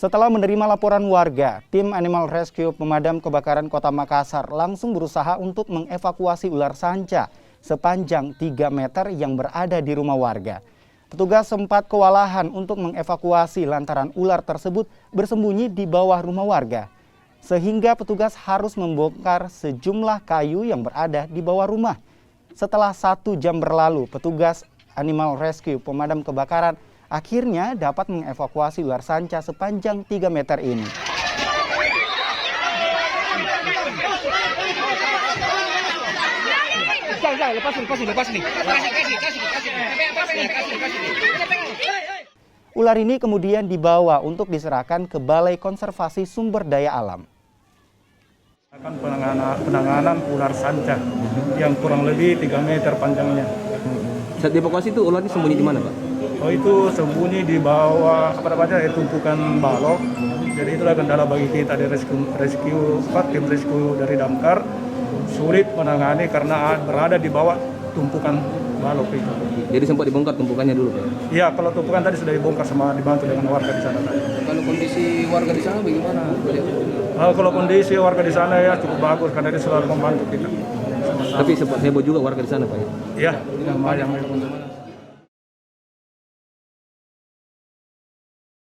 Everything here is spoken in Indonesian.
Setelah menerima laporan warga, tim Animal Rescue Pemadam Kebakaran Kota Makassar langsung berusaha untuk mengevakuasi ular sanca sepanjang 3 meter yang berada di rumah warga. Petugas sempat kewalahan untuk mengevakuasi lantaran ular tersebut bersembunyi di bawah rumah warga. Sehingga petugas harus membongkar sejumlah kayu yang berada di bawah rumah. Setelah 1 jam berlalu, petugas Animal Rescue Pemadam Kebakaran akhirnya dapat mengevakuasi ular sanca sepanjang 3 meter ini. Ular ini kemudian dibawa untuk diserahkan ke Balai Konservasi Sumber Daya Alam. Akan penanganan ular sanca yang kurang lebih 3 meter panjangnya. Saat dievakuasi itu ular ini sembunyi di mana, Pak? Oh, itu sembunyi di bawah tumpukan balok. Jadi itulah kendala bagi kita di tim rescue dari Damkar. Sulit menangani karena berada di bawah tumpukan balok itu. Jadi sempat dibongkar tumpukannya dulu, Pak? Iya, kalau tumpukan tadi sudah dibongkar sama dibantu dengan warga di sana tadi. Kalau kondisi warga di sana bagaimana? Kalau kondisi warga di sana ya cukup bagus karena dia selalu membantu kita. Tapi sempat heboh juga warga di sana, Pak? Iya, lumayan.